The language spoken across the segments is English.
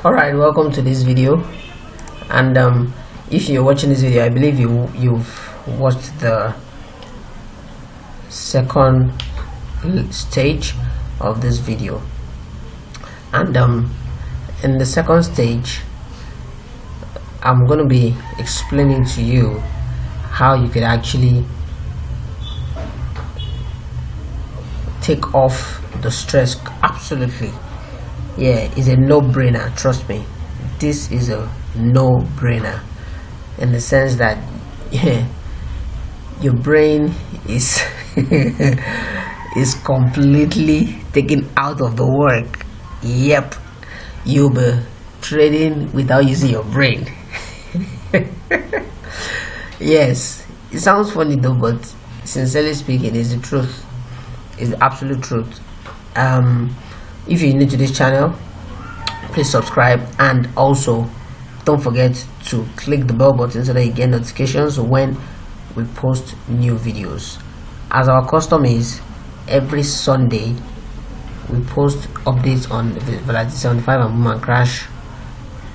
Alright, welcome to this video. And if you're watching this video, I believe you've watched the second stage of this video. And in the second stage, I'm going to be explaining to you how you could actually take off the stress. Absolutely, yeah, it's a no-brainer. Trust me, this is a no-brainer in the sense that your brain is is completely taken out of the work. Yep, you'll be trading without using your brain. Yes, it sounds funny though, but sincerely speaking, it's the truth. It's the absolute truth. If you're new to this channel, please subscribe, and also don't forget to click the bell button so that you get notifications when we post new videos. As our custom is, every Sunday we post updates on the Volatility 75 and boom and crash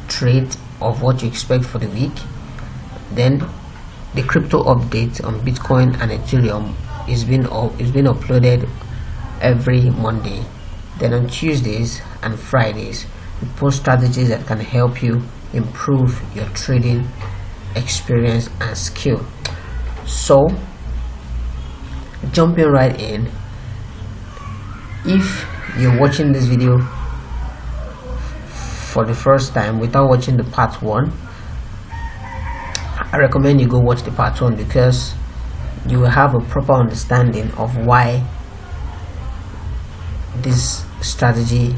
trade of what you expect for the week. Then the crypto update on Bitcoin and Ethereum is being uploaded every Monday. Then on Tuesdays and Fridays we post strategies that can help you improve your trading experience and skill. So jumping right in, if you're watching this video for the first time without watching the part 1, I recommend you go watch the part 1, because you will have a proper understanding of why this strategy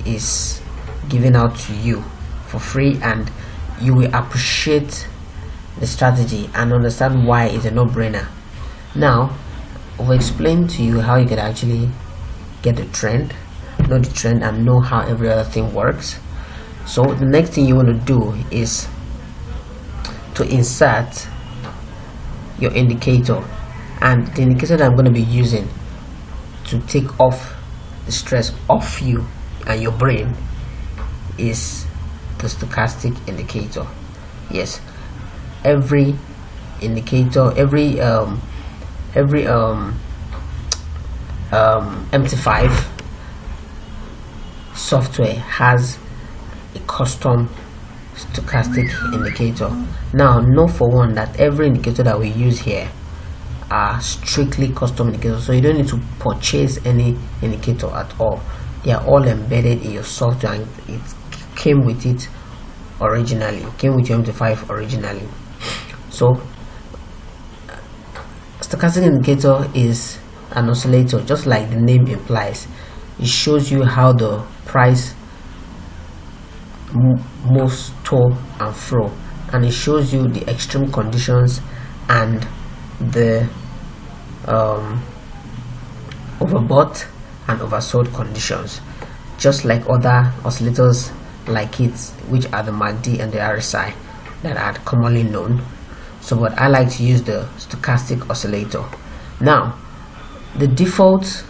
is given out to you for free, and you will appreciate the strategy and understand why it's a no-brainer. Now I've explained to you how you can actually get the trend, know the trend, and know how every other thing works. So the next thing you want to do is to insert your indicator, and the indicator that I'm going to be using to take off the stress off you and your brain is the stochastic indicator. Yes, every indicator, every MT5 software has a custom stochastic indicator. Now know for one that every indicator that we use here are strictly custom indicators, so you don't need to purchase any indicator at all. They are all embedded in your software, and it came with it originally. It came with your MT5 originally. So stochastic indicator is an oscillator, just like the name implies. It shows you how the price moves to and fro, and it shows you the extreme conditions and the overbought and oversold conditions, just like other oscillators like it, which are the MACD and the RSI that are commonly known. So but I like to use the stochastic oscillator. Now the default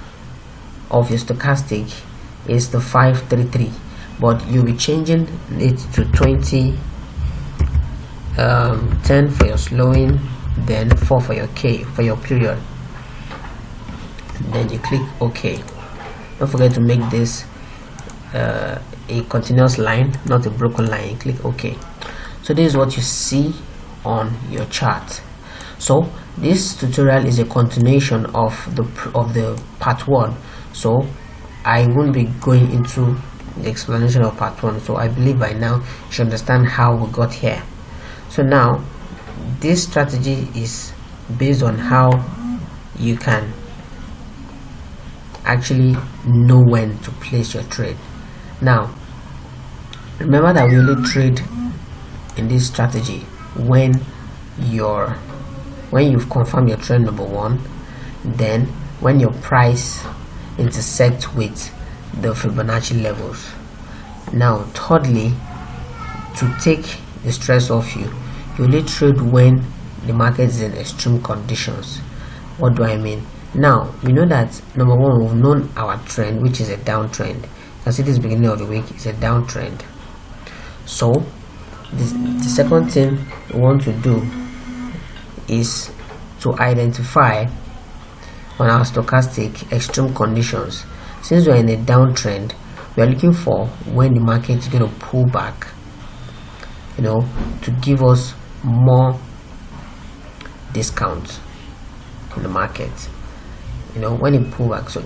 of your stochastic is the 533, but you'll be changing it to 20, 10 for your slowing, then 4 for your K for your period. Then you click OK. Don't forget to make this a continuous line, not a broken line. Click OK. So this is what you see on your chart. So this tutorial is a continuation of the part 1, so I won't be going into the explanation of part 1. So I believe by now you should understand how we got here. So now this strategy is based on how you can actually know when to place your trade. Now remember that we only trade in this strategy when you've confirmed your trend number 1, then when your price intersects with the Fibonacci levels. Now thirdly, to take the stress off you, you only trade when the market is in extreme conditions. What do I mean? Now we know that number 1, we've known our trend, which is a downtrend. You can see this beginning of the week is a downtrend. So the second thing we want to do is to identify on our stochastic extreme conditions. Since we're in a downtrend, we are looking for when the market is going to pull back, to give us more discount in the market, when it pull back. So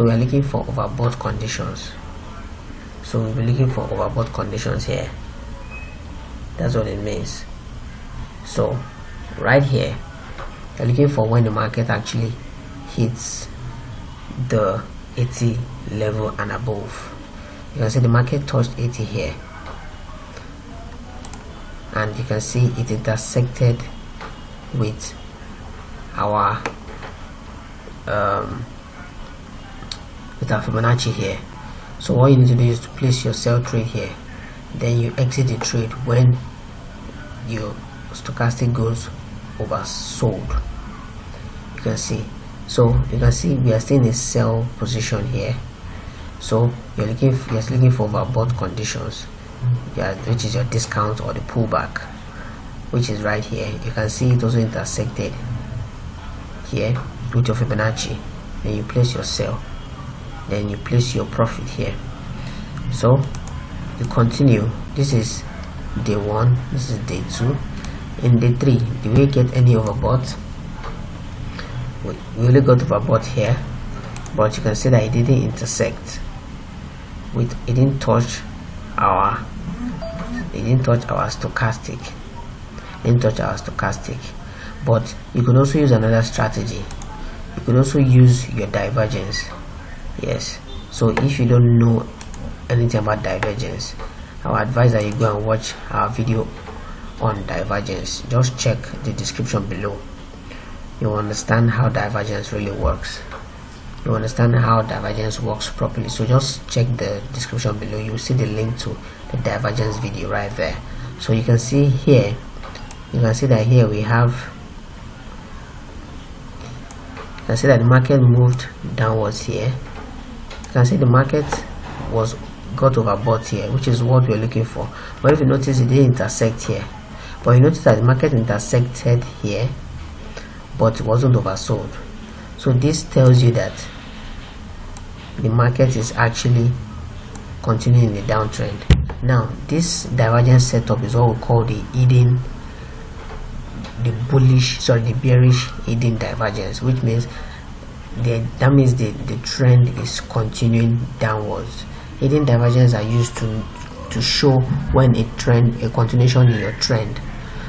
we are looking for overbought conditions. So we'll be looking for overbought conditions here. That's what it means. So right here, you're looking for when the market actually hits the 80 level and above. You can see the market touched 80 here, and you can see it intersected with our Fibonacci here. So what you need to do is to place your sell trade here, then you exit the trade when your stochastic goes oversold. You can see. So you can see we are still in a sell position here. So you're looking for overbought conditions, which is your discount or the pullback, which is right here. You can see it also intersected here with your Fibonacci. Then you place your sell, then you place your profit here. So you continue. This is day 1, this is day 2. In day 3, do we get any overbought? We only got overbought here, but you can see that it didn't intersect with, it didn't touch our stochastic. But you can also use another strategy. You can also use your divergence. Yes, so if you don't know anything about divergence, I would advise that you go and watch our video on divergence. Just check the description below. You understand how divergence really works. You understand how divergence works properly. So just check the description below. You will see the link to the divergence video right there. So you can see here, you can see that here we have, you can see that the market moved downwards here. You can see the market got overbought here, which is what we're looking for. But if you notice, it didn't intersect here. But you notice that the market intersected here, but it wasn't oversold. So this tells you that the market is actually continuing the downtrend. Now this divergence setup is what we call the bearish hidden divergence, which means the trend is continuing downwards. Hidden divergence are used to show when a continuation in your trend.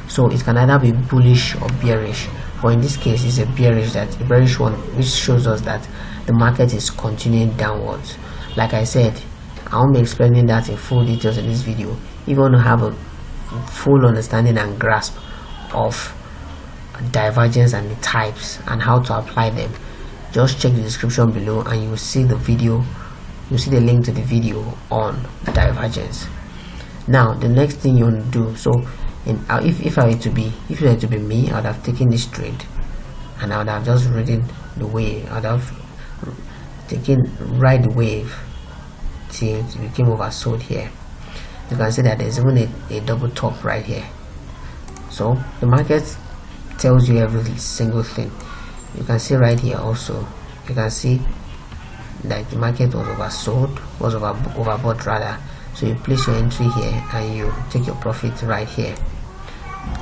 So it can either be bullish or bearish, but in this case it's a bearish one, which shows us that the market is continuing downwards. Like I said, I won't be explaining that in full details in this video. If you want to have a full understanding and grasp of divergence and the types and how to apply them, just check the description below and you will see the video. You see the link to the video on divergence. Now the next thing you want to do, so if it were to be me, I would have taken this trade and I would have just ridden the wave. I would have ride the wave till it became oversold here. You can see that there's even a double top right here. So the market tells you every single thing. You can see right here also, you can see that the market was oversold, overbought rather. So you place your entry here and you take your profit right here.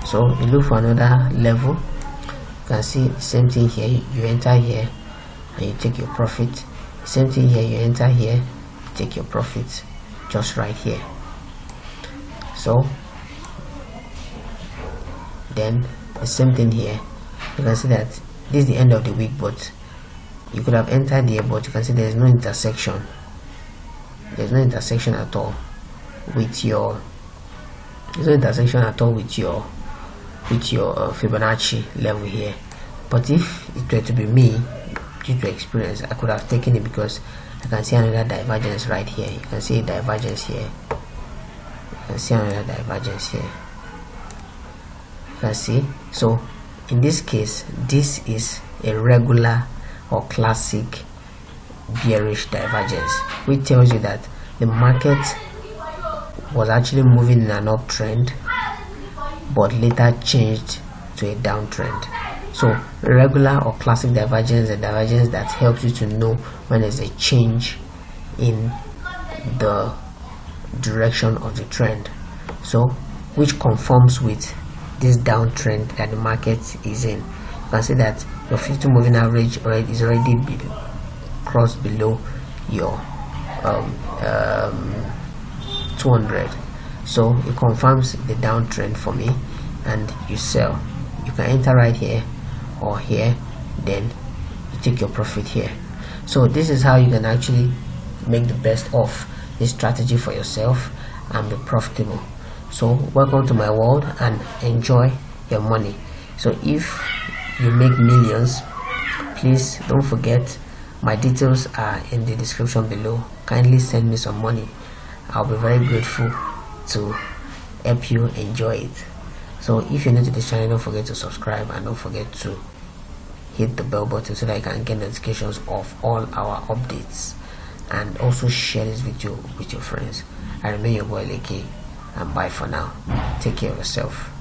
So you look for another level. You can see the same thing here. You enter here and you take your profit. Same thing here. You enter here, you take your profit, just right here. So then the same thing here. You can see that this is the end of the week, but you could have entered here, but you can see there's no intersection. There's no intersection at all with your Fibonacci level here. But if it were to be me, due to experience, I could have taken it because I can see another divergence right here. You can see a divergence here. You can see another divergence here. You can see. So in this case, this is a regular or classic bearish divergence, which tells you that the market was actually moving in an uptrend but later changed to a downtrend. So regular or classic divergence, a divergence that helps you to know when there's a change in the direction of the trend, so which conforms with this downtrend that the market is in. You can see that your 50 moving average is already crossed below your 200, so it confirms the downtrend for me, and you sell. You can enter right here or here, then you take your profit here. So this is how you can actually make the best of this strategy for yourself and be profitable. So welcome to my world and enjoy your money. So if you make millions, please don't forget my details are in the description below. Kindly send me some money. I'll be very grateful to help you enjoy it. So if you're new to this channel, don't forget to subscribe and don't forget to hit the bell button so that you can get notifications of all our updates, and also share this video with your friends. I remain your boy Leke, and bye for now. Take care of yourself.